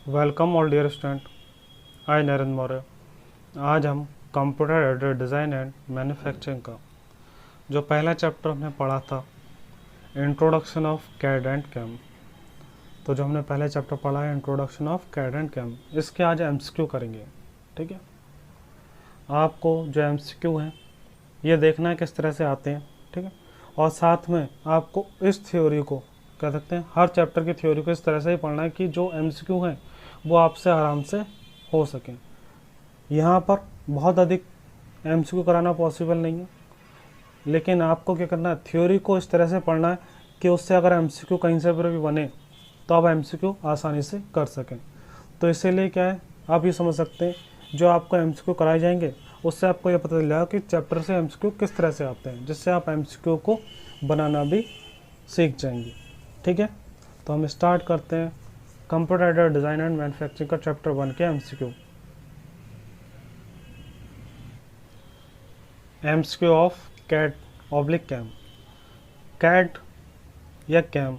Welcome all dear student. I Narendra Maurya. आज हम computer aided design and manufacturing का जो पहला चैप्टर हमने पढ़ा था, introduction of CAD and CAM. तो जो हमने पहले चैप्टर पढ़ा है introduction of CAD and CAM, इसके आज एमसीक्यू करेंगे। ठीक है, आपको जो एमसीक्यू हैं ये देखना है किस तरह से आते हैं। ठीक है, और साथ में आपको इस थ्योरी को कह सकते हैं, हर चैप्टर की थ्योरी को इस तरह से ही पढ़ना है कि जो एमसीक्यू हैं वो आपसे आराम से हो सकें। यहाँ पर बहुत अधिक एमसीक्यू कराना पॉसिबल नहीं है, लेकिन आपको क्या करना है, थ्योरी को इस तरह से पढ़ना है कि उससे अगर एमसीक्यू कहीं से भी बने तो आप एमसीक्यू आसानी से कर सकें। तो इसीलिए क्या है, आप ये समझ सकते हैं जो आपको एमसीक्यू कराए जाएंगे उससे आपको ये पता चल जाएगा कि चैप्टर से एमसीक्यू किस तरह से आते हैं, जिससे आप एमसीक्यू को बनाना भी सीख जाएंगे। ठीक है, तो हम स्टार्ट करते हैं computer aided design and manufacturing का चैप्टर 1 के MCQ. MCQ of CAD oblique CAM. CAD या कैम,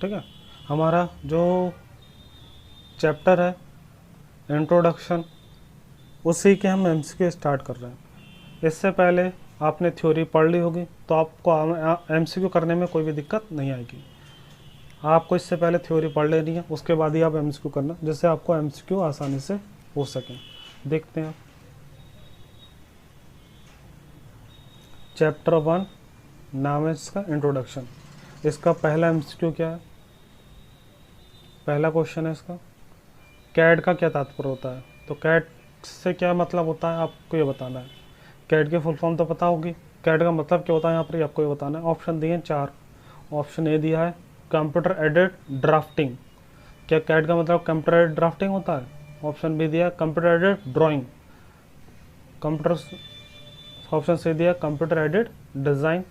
ठीक है, हमारा जो चैप्टर है इंट्रोडक्शन, उसी के हम एमसीक्यू स्टार्ट कर रहे हैं। इससे पहले आपने थ्योरी पढ़ ली होगी तो आपको एमसीक्यू करने में कोई भी दिक्कत नहीं आएगी। आपको इससे पहले थ्योरी पढ़ लेनी है, उसके बाद ही आप एमसीक्यू करना, जिससे आपको एमसीक्यू आसानी से हो सके। देखते हैं चैप्टर 1, नाम है इसका इंट्रोडक्शन। इसका पहला एमसीक्यू क्या है, पहला क्वेश्चन है इसका, कैड का क्या तात्पर्य होता है। तो कैड से क्या मतलब होता है आपको ये बताना है। कैड की फुल फॉर्म तो पता होगी, कैड का मतलब क्या होता है यहाँ पर आपको ये बताना है। ऑप्शन दिए हैं 4। ऑप्शन ए दिया है कंप्यूटर एडेड ड्राफ्टिंग। क्या कैड का मतलब कंप्यूटर एडेड ड्राफ्टिंग होता है। ऑप्शन बी दिया computer aided drawing. Computer option C दिया computer aided design.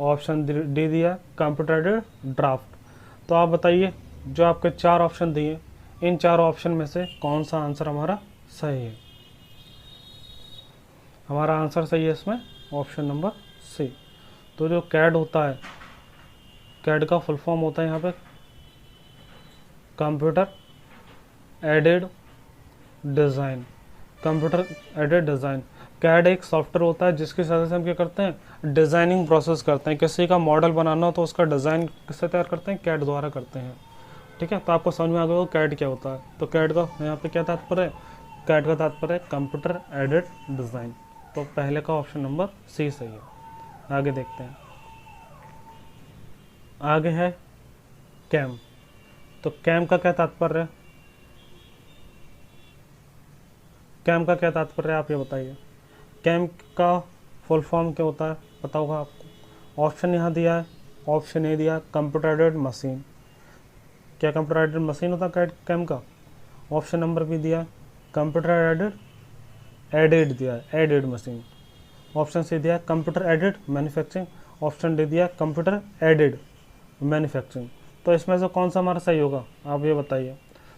Option D दिया कंप्यूटर एडेड ड्राफ्ट। तो आप बताइए, जो आपके 4 ऑप्शन दिए, इन 4 ऑप्शन में से कौन सा आंसर हमारा सही है। हमारा आंसर सही है इसमें ऑप्शन नंबर सी। तो जो कैड होता है, कैड का फुल फॉर्म होता है यहाँ पे computer aided design. Computer aided design, CAD एक सॉफ्टवेयर होता है जिसकी सहायता से हम क्या करते हैं, डिज़ाइनिंग प्रोसेस करते हैं। किसी का मॉडल बनाना हो तो उसका डिज़ाइन किससे तैयार करते हैं, कैड द्वारा करते हैं। ठीक है, तो आपको समझ में आ गया कैड क्या होता है। तो कैड का यहाँ पे क्या तात्पर्य है, कैड का तात्पर्य है कंप्यूटर एडेड डिज़ाइन। तो पहले का ऑप्शन नंबर सी सही है। आगे देखते हैं, आगे है कैम। तो कैम का क्या तात्पर्य है, कैम का क्या तात्पर्य है आप ये बताइए। कैम का फुल फॉर्म क्या होता है पता होगा आपको। ऑप्शन यहाँ दिया है, ऑप्शन ए दिया कंप्यूटर एडेड मशीन। क्या कंप्यूटर एडेड मशीन होता है कैम का। ऑप्शन नंबर बी दिया कंप्यूटर एडेड दिया है एडेड मशीन। ऑप्शन सी दिया computer aided manufacturing. Option D दिया कंप्यूटर एडेड मैन्युफैक्चरिंग। तो इसमें से कौन सा हमारा सही होगा आप ये बताइए।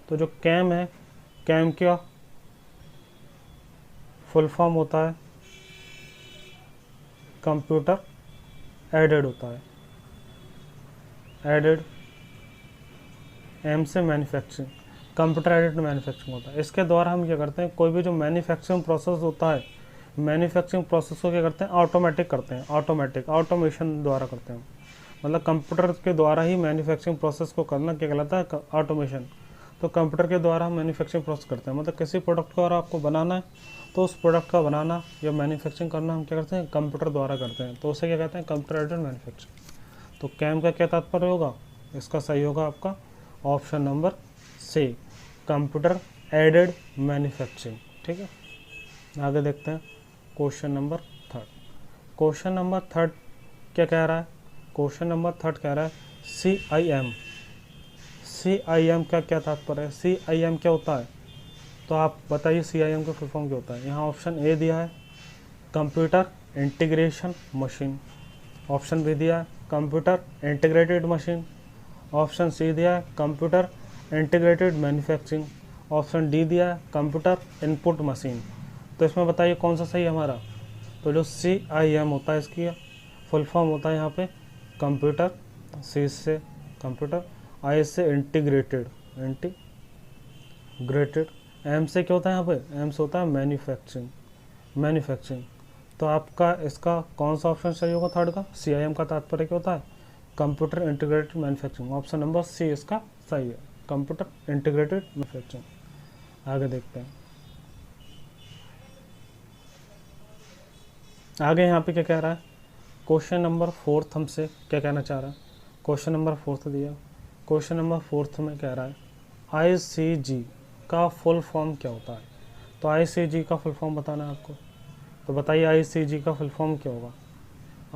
तो जो कैम है, कैम का फुल फॉर्म होता है कंप्यूटर एडेड होता है, एडेड एम से मैन्युफैक्चरिंग, कंप्यूटर एडेड मैन्युफैक्चरिंग होता है। इसके द्वारा हम क्या करते हैं, कोई भी जो मैन्युफैक्चरिंग प्रोसेस होता है, मैन्युफैक्चरिंग प्रोसेस को क्या करते हैं, ऑटोमेटिक करते हैं, ऑटोमेशन द्वारा करते हैं। मतलब कंप्यूटर के द्वारा ही मैन्युफैक्चरिंग प्रोसेस को करना क्या कहलाता है, ऑटोमेशन। तो कंप्यूटर के द्वारा हम मैन्युफैक्चरिंग प्रोसेस करते हैं, मतलब किसी प्रोडक्ट को अगर आपको बनाना है तो उस प्रोडक्ट का बनाना या मैन्युफैक्चरिंग करना हम क्या करते हैं, कंप्यूटर द्वारा करते हैं। तो उसे क्या कहते हैं, कंप्यूटर एडेड मैन्युफैक्चरिंग। तो कैम का क्या तात्पर्य होगा, इसका सही होगा आपका option number C, computer aided manufacturing. ठीक है, आगे देखते हैं क्वेश्चन नंबर 3। क्वेश्चन नंबर 3 क्या कह रहा है, क्वेश्चन नंबर 3 कह रहा है CIM। CIM का क्या तात्पर्य है, CIM क्या होता है। तो आप बताइए CIM का फुल फॉर्म क्या होता है। यहाँ ऑप्शन ए दिया है computer integration machine. Option B दिया है computer integrated machine. Option C दिया है computer integrated manufacturing. Option D दिया है कंप्यूटर इनपुट मशीन। तो इसमें बताइए कौन सा सही है हमारा। तो जो CIM होता है इसकी फुल फॉर्म होता है यहाँ पे कंप्यूटर, सी से कंप्यूटर, आई से इंटीग्रेटेड इंटीग्रेटेड। एम से क्या होता है यहाँ पे, एम से होता है मैन्युफैक्चरिंग, मैन्युफैक्चरिंग। तो आपका इसका कौन सा ऑप्शन सही होगा थर्ड का, CIM का तात्पर्य क्या होता है, computer integrated manufacturing. Option number C इसका सही है, कंप्यूटर इंटीग्रेटेड मैन्युफैक्चरिंग। आगे देखते हैं, आगे यहाँ पे क्या कह रहा है, क्वेश्चन नंबर 4 हमसे क्या कहना चाह रहा है, क्वेश्चन नंबर 4 दिया, क्वेश्चन नंबर 4 में कह रहा है ICG का फुल फॉर्म क्या होता है। तो ICG का फुल फॉर्म बताना है आपको, तो बताइए ICG का फुल फॉर्म क्या होगा।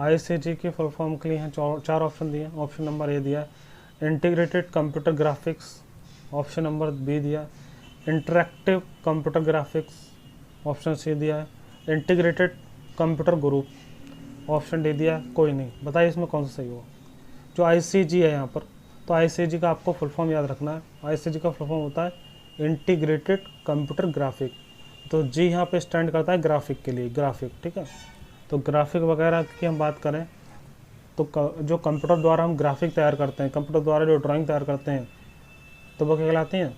ICG के फुल फॉर्म के लिए यहाँ चार ऑप्शन दिए। ऑप्शन नंबर ए दिया integrated computer graphics, option number B दिया interactive computer graphics, option C दिया है integrated computer group, option D दिया कोई नहीं। बताइए इसमें कौन सा सही होगा। जो ICG है यहाँ पर, तो ICG का आपको फुल फॉर्म याद रखना है। ICG का फुल फॉर्म होता है इंटीग्रेटेड कंप्यूटर ग्राफिक। तो जी यहाँ पे स्टैंड करता है ग्राफिक के लिए, ग्राफिक, ठीक है। तो ग्राफिक वगैरह की हम बात करें तो जो कंप्यूटर द्वारा हम ग्राफिक तैयार करते हैं, कंप्यूटर द्वारा जो ड्राइंग तैयार करते हैं, तो वो क्या कहलाती हैं,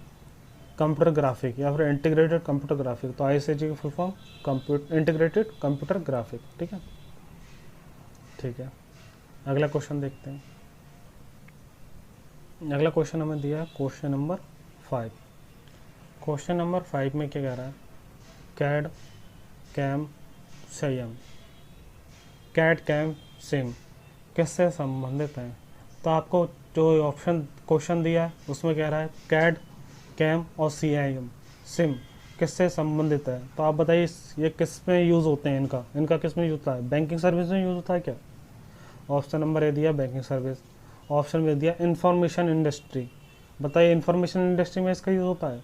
कंप्यूटर ग्राफिक या फिर इंटीग्रेटेड कंप्यूटर ग्राफिक। तो ICG की full form integrated computer graphic, ठीक है। ठीक है, अगला क्वेश्चन देखते हैं। अगला क्वेश्चन हमें दिया है क्वेश्चन नंबर 5। क्वेश्चन नंबर 5 में क्या कह रहा है, CAD CAM CIM, CAD CAM CIM किससे संबंधित हैं। तो आपको जो ऑप्शन क्वेश्चन दिया है उसमें कह रहा है कैड कैम और CIM सिम किससे संबंधित है। तो आप बताइए ये किस में यूज़ होते हैं, इनका किस में यूज़ होता है, बैंकिंग सर्विस में यूज़ होता है क्या। ऑप्शन नंबर ए दिया बैंकिंग सर्विस, ऑप्शन में दिया इंफॉर्मेशन इंडस्ट्री। बताइए इंफॉर्मेशन इंडस्ट्री में इसका यूज़ होता है।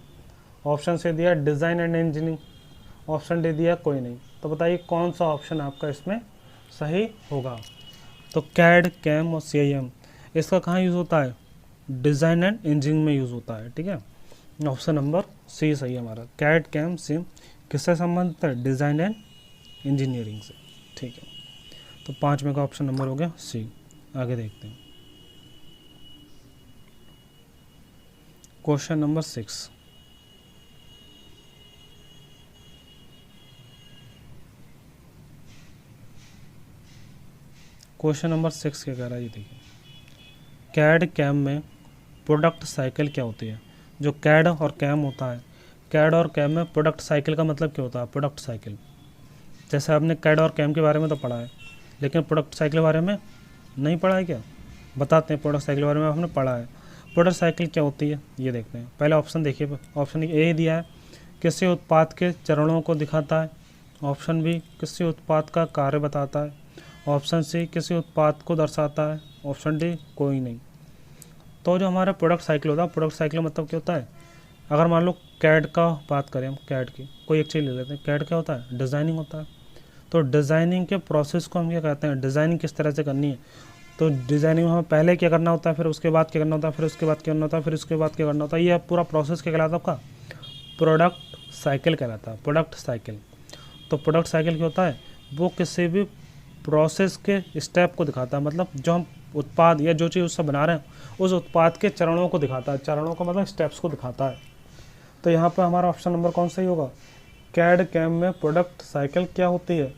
ऑप्शन से दिया डिज़ाइन एंड इंजीनियरिंग, ऑप्शन दे दिया कोई नहीं। तो बताइए कौन सा ऑप्शन आपका इसमें सही होगा। तो कैड कैम और CIM इसका कहाँ यूज़ होता है, डिज़ाइन एंड इंजीनियरिंग में यूज़ होता है, ठीक है। ऑप्शन नंबर सी सही है हमारा, कैड कैम सिम किससे संबंधित है, डिज़ाइन एंड इंजीनियरिंग से, ठीक है। तो 5 में का ऑप्शन नंबर हो गया सी। आगे देखते हैं क्वेश्चन नंबर 6। क्वेश्चन नंबर 6 क्या कह रहा है, ये देखिए कैड कैम में प्रोडक्ट साइकिल क्या होती है। जो कैड और कैम होता है, कैड और कैम में प्रोडक्ट साइकिल का मतलब क्या होता है, प्रोडक्ट साइकिल। जैसे आपने कैड और कैम के बारे में तो पढ़ा है, लेकिन प्रोडक्ट साइकिल के बारे में नहीं पढ़ा है क्या, बताते हैं। प्रोडक्ट साइकिल के बारे में आपने पढ़ा है, प्रोडक्ट साइकिल क्या होती है ये देखते हैं। पहले ऑप्शन देखिए, ऑप्शन ए दिया है किसी उत्पाद के चरणों को दिखाता है, ऑप्शन बी किसी उत्पाद का कार्य बताता है, ऑप्शन सी किसी उत्पाद को दर्शाता है, ऑप्शन डी कोई नहीं। तो जो हमारा प्रोडक्ट साइकिल होता है, प्रोडक्ट साइकिल मतलब क्या होता है, अगर मान लो कैड का बात करें हम, कैड की कोई एक चीज़ ले लेते हैं, कैड क्या होता है, डिज़ाइनिंग होता है। तो डिज़ाइनिंग के प्रोसेस को हम क्या कहते हैं, डिज़ाइनिंग किस तरह से करनी है। तो डिज़ाइनिंग में हमें पहले क्या करना होता है, फिर उसके बाद क्या करना होता है, फिर उसके बाद क्या करना होता है, फिर उसके बाद क्या करना होता है, ये पूरा प्रोसेस क्या कहलाता है आपका, प्रोडक्ट साइकिल कहलाता है, प्रोडक्ट साइकिल। तो प्रोडक्ट साइकिल क्या होता है, वो किसी भी प्रोसेस के स्टेप को दिखाता है, मतलब जो हम उत्पाद या जो चीज़ उससे बना रहे हैं उस उत्पाद के चरणों को दिखाता है, चरणों को मतलब स्टेप्स को दिखाता है। तो यहाँ पर हमारा ऑप्शन नंबर कौन सही होगा, कैड कैम में प्रोडक्ट साइकिल क्या होती है,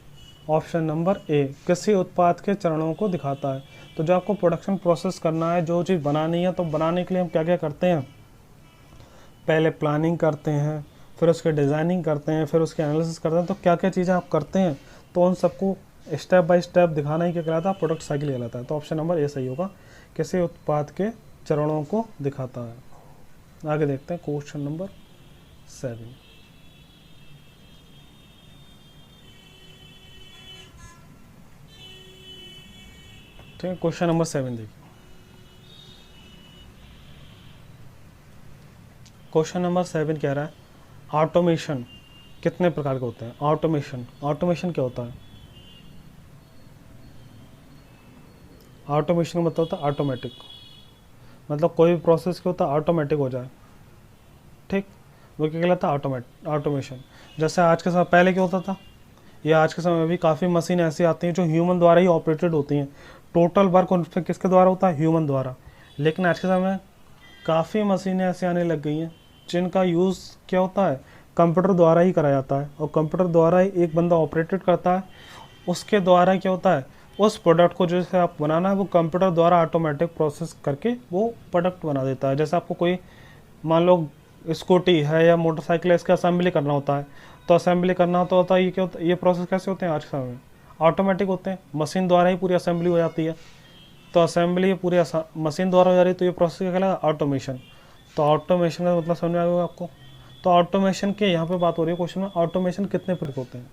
ऑप्शन नंबर ए किसी उत्पाद के चरणों को दिखाता है। तो जो आपको प्रोडक्शन प्रोसेस करना है, जो चीज़ बनानी है, तो बनाने के लिए हम क्या क्या करते हैं, पहले प्लानिंग करते हैं, फिर उसके डिज़ाइनिंग करते हैं, फिर उसके एनालिसिस करते हैं। तो क्या क्या चीज़ें आप करते हैं, तो उन सबको स्टेप बाय स्टेप दिखाना ही क्या कहलाता है, प्रोडक्ट साइकिल कहलाता है। तो ऑप्शन नंबर ए सही होगा, किसी उत्पाद के चरणों को दिखाता है। आगे देखते हैं क्वेश्चन नंबर 7। ठीक है, क्वेश्चन नंबर 7 देखिए। क्वेश्चन नंबर 7 कह रहा है ऑटोमेशन कितने प्रकार का होता है। ऑटोमेशन क्या होता है, ऑटोमेशन का मतलब होता है ऑटोमेटिक, मतलब कोई भी प्रोसेस क्या होता है, ऑटोमेटिक हो जाए, ठीक, वो क्या कहलाता है, ऑटोमेशन। जैसे आज के समय, पहले क्या होता था, या आज के समय में भी काफ़ी मशीन ऐसी आती हैं जो ह्यूमन द्वारा ही ऑपरेटेड होती हैं, टोटल वर्क उनसे किसके द्वारा होता है, ह्यूमन द्वारा। लेकिन आज के समय में काफ़ी मशीनें ऐसी आने लग गई हैं जिनका यूज़ क्या होता है, कंप्यूटर द्वारा ही करा जाता है, और कंप्यूटर द्वारा ही एक बंदा ऑपरेटेड करता है। उसके द्वारा क्या होता है, उस प्रोडक्ट को जैसे आप बनाना है वो कंप्यूटर द्वारा ऑटोमेटिक प्रोसेस करके वो प्रोडक्ट बना देता है। जैसे आपको कोई मान लो स्कूटी है या मोटरसाइकिल है, इसका असेंबली करना होता है, तो असेंबली करना होता है, ये क्या होता है, ये प्रोसेस कैसे होते हैं आज के समय में, ऑटोमेटिक होते हैं, मशीन द्वारा ही पूरी असेंबली हो जाती है। तो असेंबली पूरी मशीन द्वारा हो जा रही है, तो ये प्रोसेस क्या कहलाएगा, ऑटोमेशन। तो ऑटोमेशन का मतलब समझ में आएगा आपको। तो ऑटोमेशन के यहाँ पे बात हो रही है क्वेश्चन में, ऑटोमेशन कितने प्रकार होते हैं।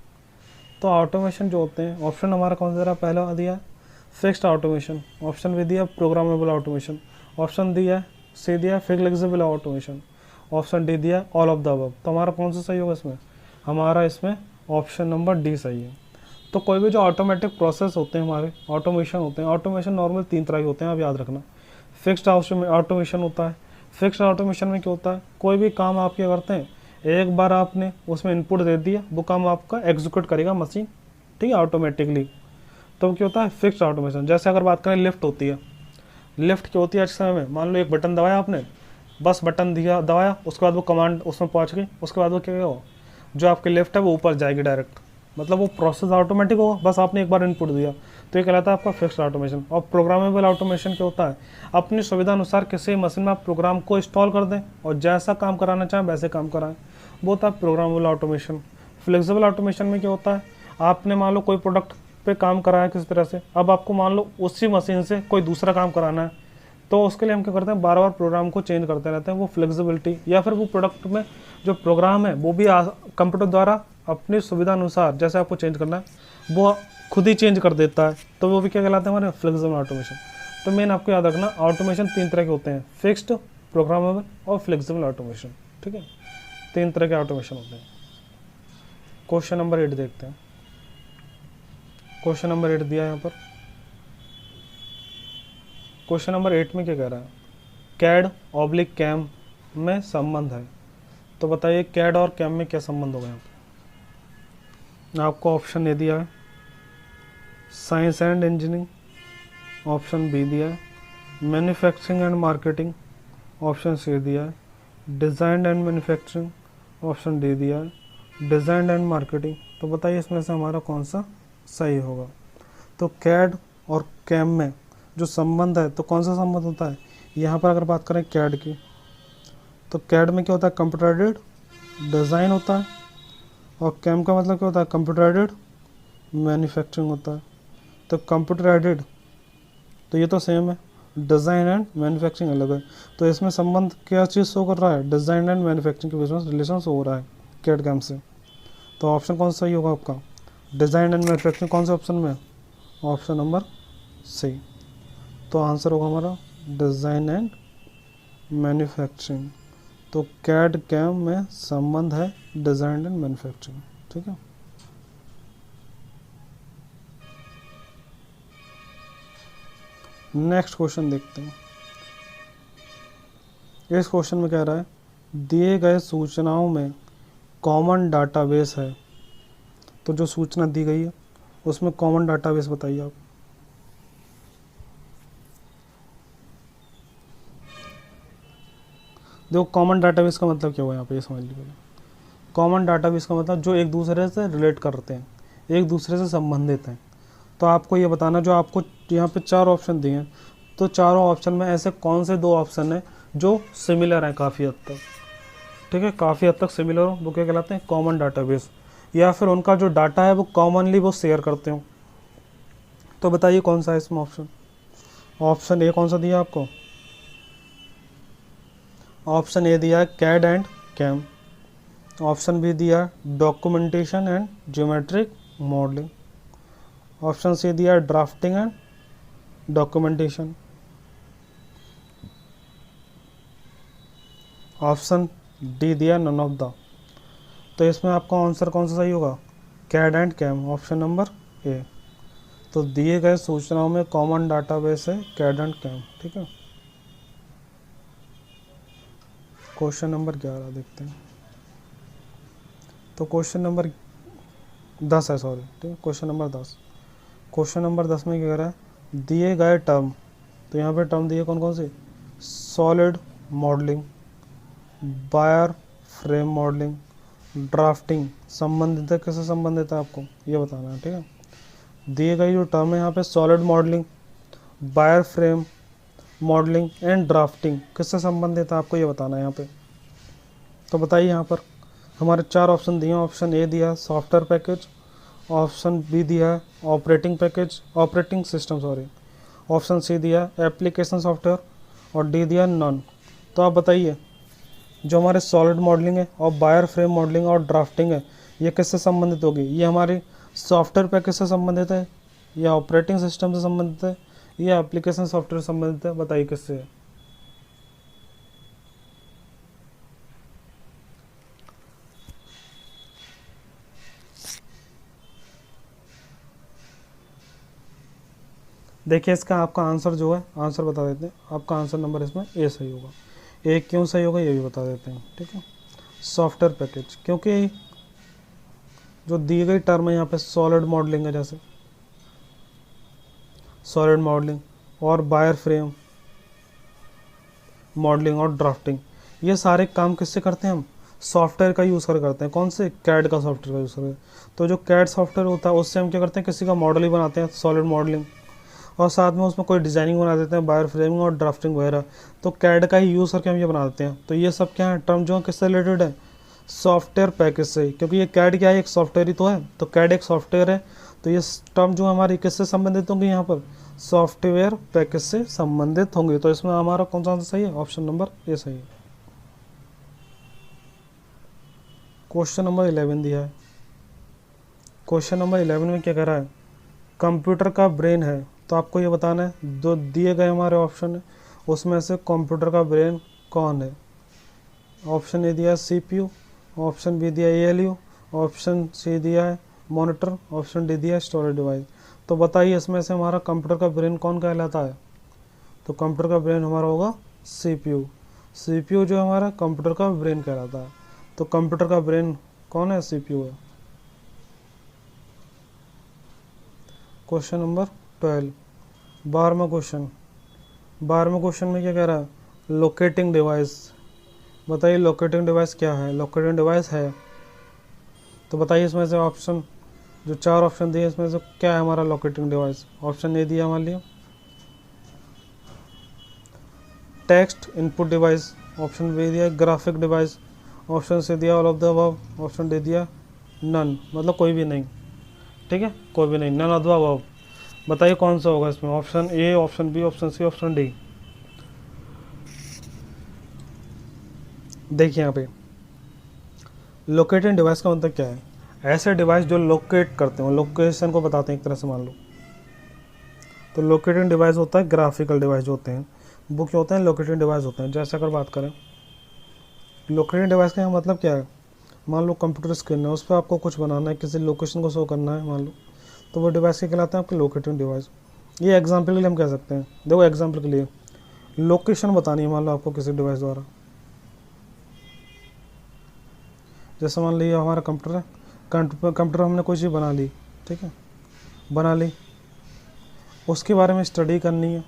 तो ऑटोमेशन जो होते हैं, ऑप्शन हमारा कौन सा दे रहा है, पहला दिया फिक्स्ड ऑटोमेशन, ऑप्शन भी दिया प्रोग्रामेबल ऑटोमेशन, ऑप्शन दिया सी दिया फ्लेक्सिबल ऑटोमेशन, ऑप्शन डी दिया ऑल ऑफ द अबव। तो हमारा कौन सा सही होगा इसमें, हमारा इसमें ऑप्शन नंबर डी सही है। तो कोई भी जो ऑटोमेटिक प्रोसेस होते हैं हमारे, ऑटोमेशन होते हैं, ऑटोमेशन नॉर्मल 3 तरह के होते हैं, आप याद रखना। फिक्स्ड ऑटोमेशन होता है, फिक्स्ड ऑटोमेशन में क्या होता है, कोई भी काम आप क्या करते हैं, एक बार आपने उसमें इनपुट दे दिया, वो काम आपका एग्जीक्यूट करेगा मशीन, ठीक है, ऑटोमेटिकली। तो क्या होता है फिक्स्ड ऑटोमेशन। जैसे अगर बात करें लिफ्ट होती है, लिफ्ट क्या होती है आज के समय में, मान लो एक बटन दबाया आपने, बस बटन दिया दबाया, उसके बाद वो कमांड उसमें पहुंच गई, उसके बाद वो क्या होगा, जो आपकी लिफ्ट है वो ऊपर जाएगी डायरेक्ट, मतलब वो प्रोसेस ऑटोमेटिक होगा, बस आपने एक बार इनपुट दिया। तो ये कहलाता है आपका फिक्स्ड ऑटोमेशन। और प्रोग्रामेबल ऑटोमेशन क्या होता है, अपनी सुविधा अनुसार किसी मशीन में आप प्रोग्राम को इंस्टॉल कर दें और जैसा काम कराना चाहें वैसे काम कराएं, वो होता है प्रोग्रामेबल ऑटोमेशन। फ्लेक्सिबल ऑटोमेशन में क्या होता है, आपने मान लो कोई प्रोडक्ट पे काम कराया किसी तरह से, अब आपको मान लो उसी मशीन से कोई दूसरा काम कराना है, तो उसके लिए हम क्या करते हैं, बार बार प्रोग्राम को चेंज करते रहते हैं। वो फ्लेक्सिबिलिटी, या फिर वो प्रोडक्ट में जो प्रोग्राम है वो भी कंप्यूटर द्वारा अपनी सुविधा अनुसार जैसे आपको चेंज करना है वो खुद ही चेंज कर देता है, तो वो भी क्या कहलाते हैं हमारे फ्लेक्सिबल ऑटोमेशन। तो मेन आपको याद रखना, ऑटोमेशन 3 तरह के होते हैं, फिक्स्ड, प्रोग्रामेबल और फ्लेक्सिबल ऑटोमेशन, ठीक है, 3 तरह के ऑटोमेशन होते हैं। क्वेश्चन नंबर 8 देखते हैं। क्वेश्चन नंबर 8 दिया यहाँ पर, क्वेश्चन नंबर 8 में क्या कह रहा है, कैड ऑब्लिक कैम में संबंध है। तो बताइए कैड और कैम में क्या संबंध होगा यहाँ पर। आपको ऑप्शन दे दिया है science and engineering, option B दिया है manufacturing and marketing, option C दिया है design and manufacturing, option D दिया है डिज़ाइन एंड मार्केटिंग। तो बताइए इसमें से हमारा कौन सा सही होगा। तो कैड और कैम में जो संबंध है, तो कौन सा संबंध होता है, यहाँ पर अगर बात करें कैड की, तो कैड में क्या होता है, कंप्यूटर एडेड डिज़ाइन होता है, और कैम का मतलब क्या होता है, कंप्यूटर एडेड मैन्युफैक्चरिंग होता है। तो कंप्यूटर एडेड, तो ये तो सेम है, डिज़ाइन एंड मैन्युफैक्चरिंग अलग है। तो इसमें संबंध क्या चीज़ शो कर रहा है, डिज़ाइन एंड मैन्युफैक्चरिंग के बीच में रिलेशन शो हो रहा है कैड कैम से। तो ऑप्शन कौन सा सही होगा आपका, डिज़ाइन एंड मैन्युफैक्चरिंग कौन से ऑप्शन में, ऑप्शन नंबर सी। तो आंसर होगा हमारा डिज़ाइन एंड मैन्युफैक्चरिंग। तो कैड कैम में संबंध है डिज़ाइन एंड मैन्युफैक्चरिंग, ठीक है। नेक्स्ट क्वेश्चन देखते हैं। इस क्वेश्चन में कह रहा है दिए गए सूचनाओं में कॉमन डाटाबेस है। तो जो सूचना दी गई है उसमें कॉमन डाटाबेस बताइए आप। देखो कॉमन डाटाबेस का मतलब क्या हुआ यहाँ पे, ये समझ लीजिए। कॉमन डाटाबेस का मतलब जो एक दूसरे से रिलेट करते हैं, एक दूसरे से संबंधित हैं। तो आपको ये बताना, जो आपको यहाँ पे 4 ऑप्शन दिए हैं, तो चारों ऑप्शन में ऐसे कौन से 2 ऑप्शन हैं जो सिमिलर हैं काफ़ी हद तक, ठीक है, काफ़ी हद तक सिमिलर हो, वो क्या कहलाते हैं, कॉमन डाटाबेस, या फिर उनका जो डाटा है वो कॉमनली वो शेयर करते हो। तो बताइए कौन सा है इसमें ऑप्शन। ऑप्शन ए कौन सा दिया आपको, ऑप्शन ए दिया है CAD and CAM, option B दिया documentation and geometric modelling, option C दिया drafting and documentation, option D दिया नन ऑफ द। तो इसमें आपका आंसर कौन सा सही होगा, CAD and CAM, option number A. तो दिए गए सूचनाओं में कॉमन डाटाबेस है कैड एंड कैम, ठीक है। क्वेश्चन नंबर 11 देखते हैं। तो क्वेश्चन नंबर 10 है, सॉरी, ठीक है, क्वेश्चन नंबर 10। क्वेश्चन नंबर 10 में क्या कह रहा है, दिए गए टर्म, तो यहाँ पे टर्म दिए कौन कौन से, solid modelling, wire frame modelling, drafting संबंधित है, किससे संबंधित है आपको ये बताना है, ठीक है। दिए गई जो टर्म है यहाँ पे solid modelling, wire frame modelling and drafting किससे संबंधित है आपको ये बताना है यहाँ पे। तो बताइए यहाँ पर हमारे 4 ऑप्शन दिए हैं। ऑप्शन ए दिया है सॉफ्टवेयर पैकेज, ऑप्शन बी दिया है operating system sorry, option C दिया है एप्लीकेशन सॉफ्टवेयर और डी दिया नॉन। तो आप बताइए जो हमारे सॉलिड मॉडलिंग है और वायर फ्रेम मॉडलिंग और ड्राफ्टिंग है ये किससे संबंधित होगी, ये हमारी सॉफ्टवेयर पैकेज से संबंधित है या ऑपरेटिंग सिस्टम से संबंधित है या एप्लीकेशन सॉफ्टवेयर से संबंधित है, बताइए किससे है। देखिए इसका आपका आंसर जो है आंसर बता देते हैं। आपका आंसर नंबर इसमें ए सही होगा। ए क्यों सही होगा ये भी बता देते हैं, ठीक है। सॉफ्टवेयर पैकेज क्योंकि जो दी गई टर्म है यहाँ पे सॉलिड मॉडलिंग है, जैसे सॉलिड मॉडलिंग और वायर फ्रेम मॉडलिंग और ड्राफ्टिंग ये सारे काम किससे करते हैं हम, सॉफ्टवेयर का यूज़ कर करते हैं। कौन से, कैड का सॉफ्टवेयर का यूज़ करते हैं। तो जो कैड सॉफ्टवेयर होता है उससे हम क्या करते हैं किसी का मॉडल ही बनाते हैं सॉलिड मॉडलिंग, और साथ में उसमें कोई डिज़ाइनिंग बना देते हैं वायर फ्रेमिंग और ड्राफ्टिंग वगैरह। तो कैड का ही यूज़ करके हम ये बना देते हैं। तो ये सब क्या है टर्म जो है किससे रिलेटेड है, सॉफ्टवेयर पैकेज से, क्योंकि ये कैड क्या है एक सॉफ्टवेयर ही तो है। तो कैड एक सॉफ्टवेयर है, तो ये टर्म जो हमारी किससे संबंधित होंगी यहाँ पर, सॉफ्टवेयर पैकेज से संबंधित होंगे। तो इसमें हमारा कौन सा आंसर सही है, ऑप्शन नंबर ए सही है। क्वेश्चन नंबर 11 दिया है। क्वेश्चन नंबर 11 में क्या कह रहा है, कंप्यूटर का ब्रेन है। तो आपको ये बताना है जो दिए गए हमारे ऑप्शन है उसमें से कंप्यूटर का ब्रेन कौन है। ऑप्शन ए दिया है सीपीयू, ऑप्शन बी दिया है एएलयू, ऑप्शन सी दिया है मॉनिटर, ऑप्शन डी दिया है स्टोरेज डिवाइस। तो बताइए इसमें से हमारा कंप्यूटर का ब्रेन कौन कहलाता है। तो कंप्यूटर का ब्रेन हमारा होगा सीपीयू। सीपीयू जो हमारा कंप्यूटर का ब्रेन कहलाता है। तो कंप्यूटर का ब्रेन कौन है, सीपीयू है। क्वेश्चन नंबर 12 12वां क्वेश्चन। 12वें क्वेश्चन में क्या कह रहा है, लोकेटिंग डिवाइस। बताइए लोकेटिंग डिवाइस क्या है, लोकेटिंग डिवाइस है। तो बताइए इसमें से ऑप्शन जो 4 ऑप्शन दिए इसमें से क्या है हमारा लोकेटिंग डिवाइस। ऑप्शन ए दिया हमारे लिए text input device, option B दिया ग्राफिक डिवाइस, ऑप्शन सी दिया all of the above, option D दिया नन, मतलब कोई भी नहीं, ठीक है, कोई भी नहीं, नन ऑफ द अबव। बताइए कौन सा होगा इसमें, option A, option B, option C, option D. देखिए यहाँ पे लोकेटिंग डिवाइस का मतलब क्या है, ऐसे डिवाइस जो लोकेट करते हैं, लोकेशन को बताते हैं एक तरह से मान लो। तो लोकेटिंग डिवाइस होता है ग्राफिकल डिवाइस जो होते हैं वो क्या होते हैं, लोकेटिंग डिवाइस होते हैं। जैसे अगर बात करें लोकेटिंग डिवाइस का मतलब क्या है, मान लो कंप्यूटर स्क्रीन है उस पर आपको कुछ बनाना है, किसी लोकेशन को शो करना है मान लो, तो वो डिवाइस क्या कहलाते हैं आपके लोकेटिंग डिवाइस। ये एग्जांपल के लिए हम कह सकते हैं, देखो एग्जांपल के लिए लोकेशन बतानी है मान लो आपको किसी डिवाइस द्वारा। जैसे मान लीजिए हमारा कंप्यूटर है, कंप्यूटर हमने कोई चीज़ बना ली, ठीक है, बना ली, उसके बारे में स्टडी करनी है,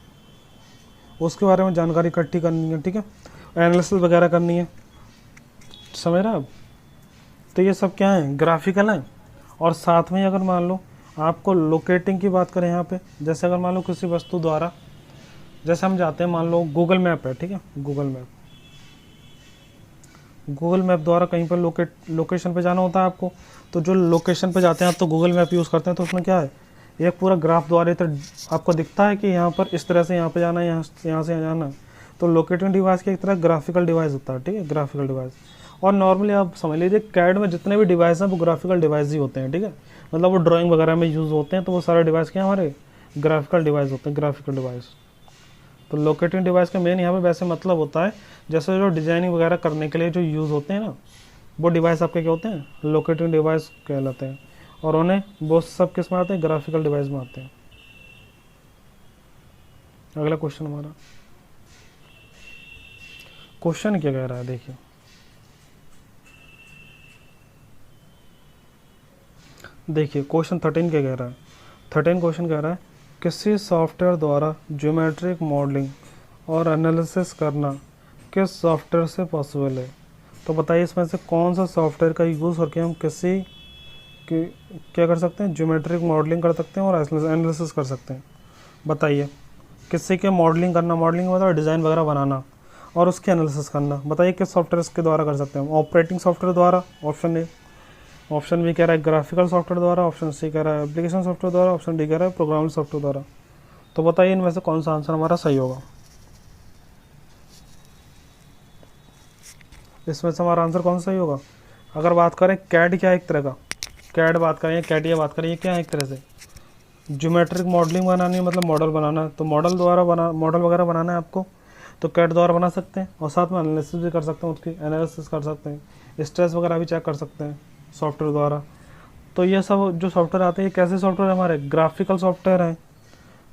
उसके बारे में जानकारी इकट्ठी करनी है, ठीक है, एनालिसिस वगैरह करनी है, समझ रहे आप। तो ये सब क्या है, ग्राफिकल है। और साथ में अगर मान लो आपको लोकेटिंग की बात करें यहाँ पे, जैसे अगर मान लो किसी वस्तु द्वारा, जैसे हम जाते हैं मान लो गूगल मैप है, ठीक है, गूगल मैप द्वारा कहीं पर लोकेशन पे जाना होता है आपको। तो जो लोकेशन पे जाते हैं आप तो गूगल मैप यूज़ करते हैं, तो उसमें क्या है एक पूरा ग्राफ द्वारा आपको दिखता है कि यहाँ पर इस तरह से यहाँ पे जाना है, यहाँ से यहाँ जाना है। तो लोकेटिंग डिवाइस की एक तरह ग्राफिकल डिवाइस होता है, ठीक है, ग्राफिकल डिवाइस। और नॉर्मली आप समझ लीजिए कैड में जितने भी डिवाइस हैं वो ग्राफिकल डिवाइस ही होते हैं, ठीक है, मतलब वो ड्राइंग वगैरह में यूज़ होते हैं, तो वो सारे डिवाइस क्या हमारे ग्राफिकल डिवाइस होते हैं, ग्राफिकल डिवाइस। तो लोकेटिंग डिवाइस का मेन यहाँ पे वैसे मतलब होता है जैसे जो डिजाइनिंग वगैरह करने के लिए जो यूज़ होते हैं ना, वो डिवाइस आपके क्या होते हैं, लोकेटिंग डिवाइस कहलाते हैं। और उन्हें वो सब किस में आते हैं, ग्राफिकल डिवाइस में आते हैं। अगला क्वेश्चन हमारा, क्वेश्चन क्या कह रहा है, देखिए क्वेश्चन 13 क्या कह रहा है। 13 क्वेश्चन कह रहा है किसी सॉफ्टवेयर द्वारा ज्योमेट्रिक मॉडलिंग और एनालिसिस करना किस सॉफ्टवेयर से पॉसिबल है। तो बताइए इसमें से कौन सा सॉफ्टवेयर का यूज़ करके हम किसी कि क्या कर सकते हैं, ज्योमेट्रिक मॉडलिंग कर सकते हैं और एनालिसिस कर सकते हैं। बताइए किसी के मॉडलिंग करना, मॉडलिंग मतलब डिज़ाइन वगैरह बनाना और उसके एनालिसिस करना। बताइए किस सॉफ्टवेयर के द्वारा कर सकते हैं हम? ऑपरेटिंग सॉफ्टवेयर द्वारा, ऑप्शन ए। ऑप्शन बी कह रहा है ग्राफिकल सॉफ्टवेयर द्वारा, ऑप्शन सी कह रहा है एप्लीकेशन सॉफ्टवेयर द्वारा, ऑप्शन डी कह रहा है प्रोग्रामिंग सॉफ्टवेयर द्वारा। तो बताइए इनमें से कौन सा आंसर हमारा सही होगा? इसमें से हमारा आंसर कौन सा सही होगा? अगर बात करें कैड, क्या है एक तरह का कैड बात करें, कैटिया बात करें, ये क्या है एक तरह से ज्योमेट्रिक मॉडलिंग बनानी है, मतलब मॉडल बनाना है। तो मॉडल वगैरह बनाना है आपको, तो कैड द्वारा बना सकते हैं और साथ में एनालिसिस भी कर सकते हैं, उसकी एनालिसिस कर सकते हैं, स्ट्रेस वगैरह भी चेक कर सकते हैं सॉफ्टवेयर द्वारा। तो ये सब जो सॉफ्टवेयर आते हैं ये कैसे सॉफ्टवेयर हमारे ग्राफिकल सॉफ्टवेयर हैं,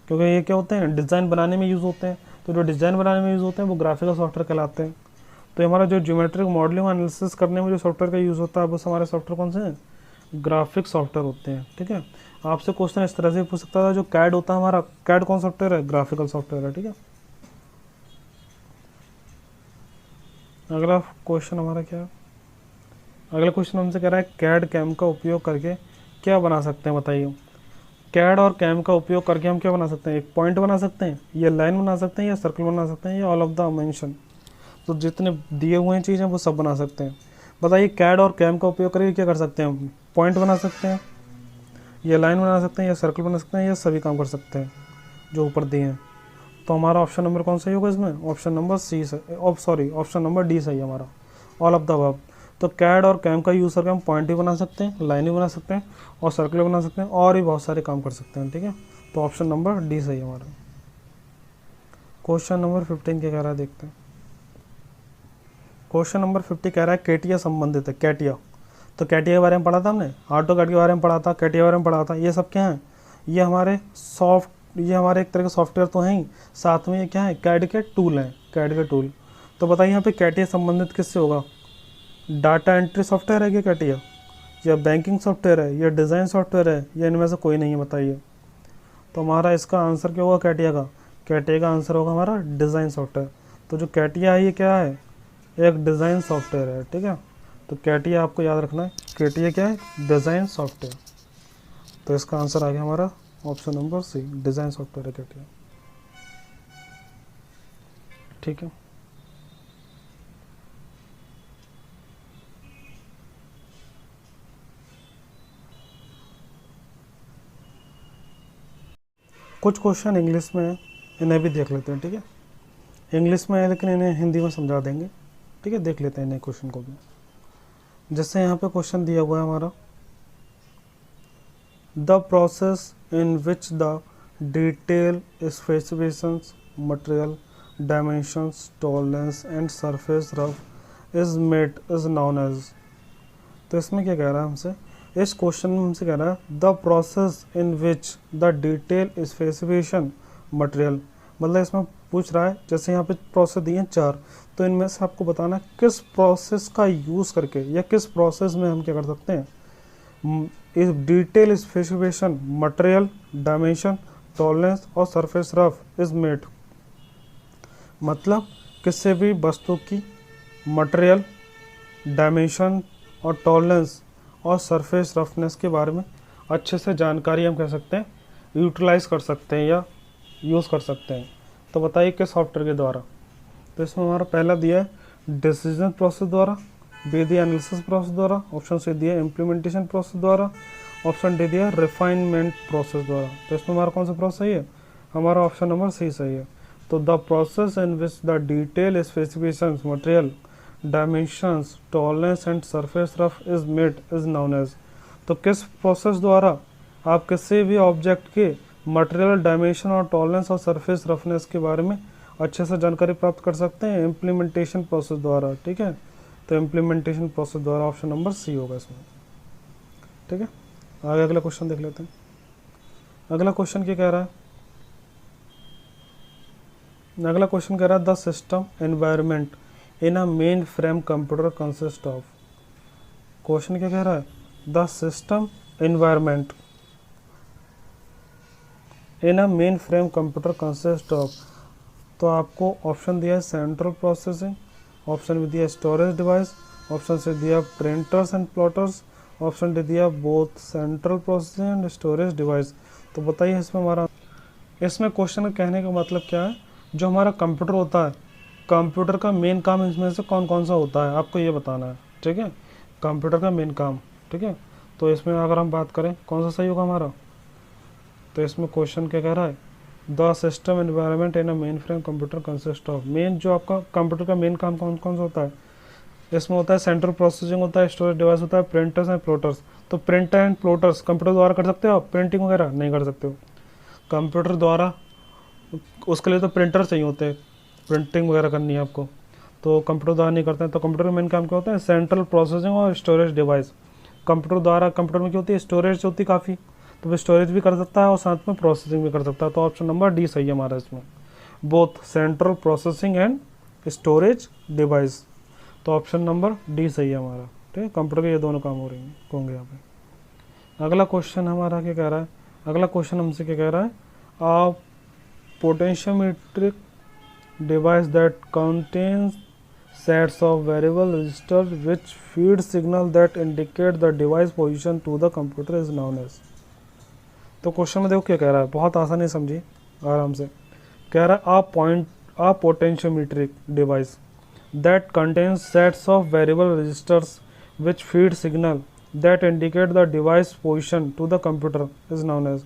क्योंकि ये क्या होते हैं, डिज़ाइन बनाने में यूज़ होते हैं। तो जो डिज़ाइन बनाने में यूज़ होते हैं वो ग्राफिकल सॉफ्टवेयर कहलाते हैं। तो हमारा जो ज्योमेट्रिक मॉडलिंग और एनालिसिस करने में जो सॉफ्टवेयर का यूज़ होता है वो हमारे सॉफ्टवेयर कौन से हैं? ग्राफिक सॉफ्टवेयर होते हैं। ठीक है, आपसे क्वेश्चन इस तरह से पूछ सकता था, जो कैड होता है हमारा, कैड कौन सॉफ्टवेयर है? ग्राफिकल सॉफ्टवेयर है। ठीक है, अगला क्वेश्चन हमारा क्या है? अगला क्वेश्चन हमसे कह रहा है कैड कैम का उपयोग करके क्या बना सकते हैं? बताइए कैड और कैम का उपयोग करके हम क्या बना सकते हैं? एक पॉइंट बना सकते हैं, या लाइन बना सकते हैं, या सर्कल बना सकते हैं, या ऑल ऑफ द मेंशन। तो जितने दिए हुए हैं चीज़ें वो सब बना सकते हैं। बताइए कैड और कैम का उपयोग करके क्या कर सकते हैं? हम पॉइंट बना सकते हैं, या लाइन बना सकते हैं, या सर्कल बना सकते हैं, या सभी काम कर सकते हैं जो ऊपर दिए हैं। तो हमारा ऑप्शन नंबर कौन सही होगा इसमें? Option number C sorry option number D सही है हमारा, ऑल ऑफ द अबव। तो कैड और कैम का यूज़ करके हम पॉइंट भी बना सकते हैं, लाइन भी बना सकते हैं, और सर्कल भी बना सकते हैं, और भी बहुत सारे काम कर सकते हैं। ठीक है, तो ऑप्शन नंबर डी सही है हमारा। क्वेश्चन नंबर 15 क्या कह रहा है देखते हैं। क्वेश्चन नंबर 50 कह रहा है कैटिया संबंधित है। कैटिया, तो कैटिया के बारे में पढ़ा था हमने, ऑटोकैड के बारे में पढ़ा था, कैटिया के बारे में पढ़ा था। ये सब क्या है? ये हमारे एक तरह के सॉफ्टवेयर तो हैं ही, साथ में ये क्या है? कैड के टूल हैं, कैड के टूल। तो बताइए यहाँ पे कैटिया संबंधित किससे होगा? डाटा एंट्री सॉफ्टवेयर है क्या कैटिया, या बैंकिंग सॉफ्टवेयर है, या डिज़ाइन सॉफ्टवेयर है, या इनमें से कोई नहीं है? बताइए। तो हमारा इसका आंसर क्या होगा कैटिया का? कैटिया का आंसर होगा हमारा डिज़ाइन सॉफ्टवेयर। तो जो कैटिया है ये क्या है? एक डिज़ाइन सॉफ्टवेयर है। ठीक है, तो कैटिया आपको याद रखना है, कैटिया क्या है? Design software. तो इसका आंसर आ गया हमारा option number C, design software है कैटिया। ठीक है, कुछ क्वेश्चन इंग्लिश में है, इन्हें भी देख लेते हैं। ठीक है, इंग्लिश में है लेकिन इन्हें हिंदी में समझा देंगे। ठीक है, देख लेते हैं इन्हें क्वेश्चन को भी। जैसे यहाँ पे क्वेश्चन दिया हुआ है हमारा, the process in which the detail specifications material dimensions tolerance and surface rough is made is known as. तो इसमें क्या कह रहा है हमसे? इस क्वेश्चन में हमसे कह रहा है the process in which the detail specification material, मतलब इसमें पूछ रहा है, जैसे यहाँ पे प्रोसेस दिए हैं 4, तो इनमें से आपको बताना है किस प्रोसेस का यूज़ करके या किस प्रोसेस में हम क्या कर सकते हैं? इस detail specification material dimension tolerance और सरफेस रफ इज मेड, मतलब किसी भी वस्तु की मटेरियल डायमेंशन और टॉलरेंस और सरफेस रफनेस के बारे में अच्छे से जानकारी हम कह सकते हैं यूटिलाइज कर सकते हैं या यूज़ कर सकते हैं। तो बताइए किस सॉफ्टवेयर के द्वारा? तो इसमें हमारा पहला दिया है डिसीजन प्रोसेस द्वारा, बी दिया एनालिसिस प्रोसेस द्वारा, ऑप्शन सी दिया इम्प्लीमेंटेशन प्रोसेस द्वारा, ऑप्शन डी दिया रिफाइनमेंट प्रोसेस द्वारा। तो इसमें हमारा कौन सा प्रोसेस सही है? हमारा ऑप्शन नंबर सी सही है। तो the process in which the detail specifications material dimensions tolerance and surface rough is made is known as. तो किस प्रोसेस द्वारा आप किसी भी ऑब्जेक्ट के मटेरियल डायमेंशन और टॉलरेंस और सरफेस रफनेस के बारे में अच्छे से जानकारी प्राप्त कर सकते हैं? इम्प्लीमेंटेशन प्रोसेस द्वारा। ठीक है, तो इम्प्लीमेंटेशन प्रोसेस द्वारा ऑप्शन नंबर सी होगा इसमें। ठीक है, आगे अगला क्वेश्चन देख लेते हैं। अगला क्वेश्चन क्या कह रहा है? अगला क्वेश्चन कह रहा है the system environment in a main frame computer consist of. Question क्या कह रहा है? The system environment in a main frame computer consist of. तो आपको ऑप्शन दिया है सेंट्रल प्रोसेसिंग, ऑप्शन भी दिया है स्टोरेज डिवाइस, ऑप्शन से दिया printers and plotters, option D दिया both central processing and storage device. तो बताइए इसमें हमारा, इसमें क्वेश्चन कहने का मतलब क्या है, जो हमारा कंप्यूटर होता है, कंप्यूटर का मेन काम इसमें से कौन कौन सा होता है आपको ये बताना है, ठीक है, कंप्यूटर का मेन काम, ठीक है। तो इसमें अगर हम बात करें कौन सा सही होगा हमारा, तो इसमें क्वेश्चन क्या कह रहा है, the system environment in a main frame computer consist of, main जो आपका कंप्यूटर का मेन काम कौन कौन सा होता है, इसमें होता है सेंट्रल प्रोसेसिंग होता है, स्टोरेज डिवाइस होता है, प्रिंटर्स एंड प्लॉटर्स। तो प्रिंटर एंड प्लॉटर्स कंप्यूटर द्वारा कर सकते हो आप, प्रिंटिंग वगैरह नहीं कर सकते हो कंप्यूटर द्वारा, उसके लिए तो प्रिंटर चाहिए होते हैं, प्रिंटिंग वगैरह करनी है आपको, तो कंप्यूटर द्वारा नहीं करते हैं। तो कंप्यूटर का मेन काम क्या होता है, सेंट्रल प्रोसेसिंग और स्टोरेज डिवाइस। कंप्यूटर द्वारा, कंप्यूटर में क्या होती है, स्टोरेज होती है काफ़ी, तो वो स्टोरेज भी कर सकता है और साथ में प्रोसेसिंग भी कर सकता है। तो ऑप्शन नंबर डी सही है हमारा इसमें, both central processing and storage device. तो ऑप्शन नंबर डी सही है हमारा, ठीक है, कंप्यूटर के ये दोनों काम हो रहे हैं होंगे यहाँ पे। अगला क्वेश्चन हमारा क्या कह रहा है, अगला क्वेश्चन हमसे क्या कह रहा है, a potentiometric device that contains sets of variable registers which feed signal that indicate the device position to the computer is known as। तो क्वेश्चन में देखो क्या कह रहा है, बहुत आसानी समझी आराम से, कह रहा है a potentiometric device that contains sets of variable registers which feed signal that indicate the device position to the computer is known as।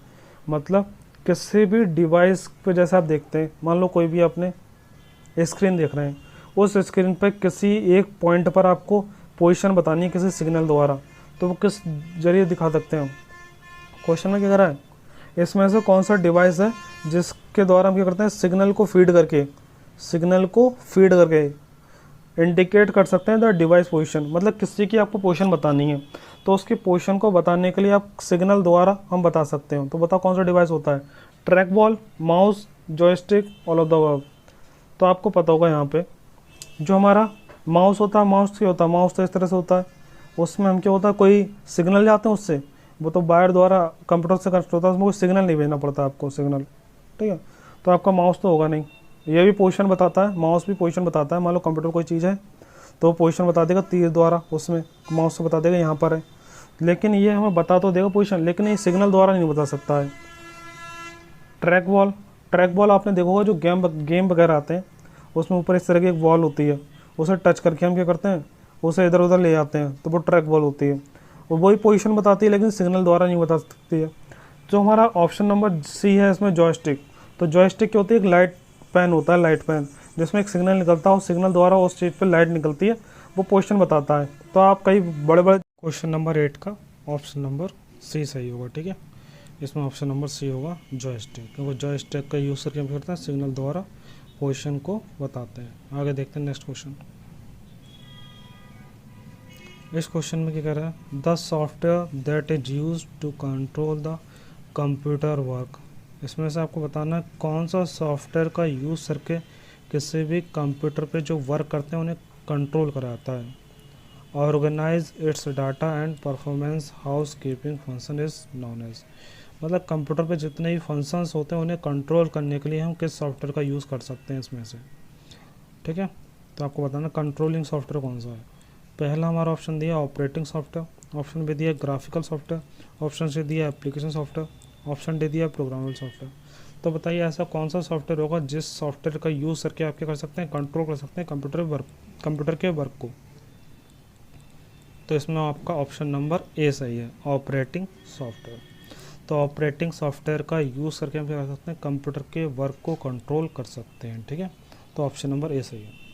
मतलब किसी भी डिवाइस पे, जैसे आप देखते हैं, मान लो कोई भी आपने स्क्रीन देख रहे हैं, उस स्क्रीन पे किसी एक पॉइंट पर आपको पोजीशन बतानी है किसी सिग्नल द्वारा, तो वो किस जरिए दिखा सकते हैं। क्वेश्चन में क्या कर रहा है, इसमें से कौन सा डिवाइस है जिसके द्वारा हम क्या करते हैं, सिग्नल को फीड करके इंडिकेट कर सकते हैं द डिवाइस पोजीशन। मतलब किसी की आपको पोजीशन बतानी है, तो उसकी पोजीशन को बताने के लिए आप सिग्नल द्वारा हम बता सकते हो। तो बताओ कौन सा डिवाइस होता है, track ball, mouse, joystick, all of the above. तो आपको पता होगा यहाँ पे जो हमारा माउस होता है, माउस क्या होता है, माउस तो इस तरह से होता है, उसमें हम क्या होता है, कोई सिग्नल जाते हैं उससे, वो तो वायर द्वारा कंप्यूटर से कनेक्ट होता है, उसमें कोई सिग्नल नहीं भेजना पड़ता आपको, सिग्नल, ठीक है। तो आपका माउस तो होगा नहीं, ये भी पोजीशन बताता है, माउस भी पोजीशन बताता है। मान लो कंप्यूटर कोई चीज़ है तो पोजीशन बता देगा तीर द्वारा, उसमें माउस से बता देगा यहाँ पर है, लेकिन ये हमें बता तो देगा पोजीशन, लेकिन ये सिग्नल द्वारा नहीं बता सकता है। ट्रैक बॉल आपने देखा होगा, जो गेम वगैरह आते हैं उसमें ऊपर इस तरह की एक बॉल होती है, उसे टच करके हम क्या करते हैं, उसे इधर उधर ले जाते हैं, तो वो ट्रैक बॉल होती है, वो वही पोजीशन बताती है, लेकिन सिग्नल द्वारा नहीं बता सकती है। जो हमारा ऑप्शन नंबर सी है इसमें जॉयस्टिक, तो जॉयस्टिक क्या होती है, एक लाइट पेन होता है, लाइट पेन, जिसमें एक सिग्नल निकलता है, उस सिग्नल द्वारा उस चीज़ पर लाइट निकलती है, वो पोजीशन बताता है। तो आप कई बड़े बड़े, क्वेश्चन नंबर 8 का ऑप्शन नंबर सी सही होगा, ठीक है, इसमें ऑप्शन नंबर सी होगा जॉयस्टिक, क्योंकि जॉयस्टिक का यूज़ करके हम करते हैं, सिग्नल द्वारा पोजीशन को बताते हैं। आगे देखते हैं नेक्स्ट क्वेश्चन। इस क्वेश्चन में क्या कह रहा है, the software that is used to control the computer work. इसमें से आपको बताना है कौन सा सॉफ्टवेयर का यूज़ करके किसी भी कंप्यूटर पे जो वर्क करते हैं उन्हें कंट्रोल कराता है। Organise its data and performance housekeeping function is known as. मतलब कंप्यूटर पे जितने भी फंक्शंस होते हैं उन्हें कंट्रोल करने के लिए हम किस सॉफ्टवेयर का यूज़ कर सकते हैं इसमें से, ठीक है। तो आपको बताना कंट्रोलिंग सॉफ्टवेयर कौन सा है। पहला हमारा ऑप्शन दिया ऑपरेटिंग सॉफ्टवेयर, ऑप्शन बी दिया ग्राफिकल सॉफ्टवेयर, ऑप्शन सी दिया एप्लीकेशन सॉफ्टवेयर, ऑप्शन डी दिया प्रोग्रामेबल सॉफ्टवेयर। तो बताइए ऐसा कौन सा सॉफ्टवेयर होगा जिस सॉफ्टवेयर का यूज़ करके आप क्या कर सकते हैं, कंट्रोल कर सकते हैं कंप्यूटर के वर्क को। तो इसमें आपका ऑप्शन नंबर ए सही है, ऑपरेटिंग सॉफ्टवेयर। तो ऑपरेटिंग सॉफ्टवेयर का यूज़ करके हम क्या कर सकते हैं, कंप्यूटर के वर्क को कंट्रोल कर सकते हैं, ठीक है। तो ऑप्शन नंबर ए सही है।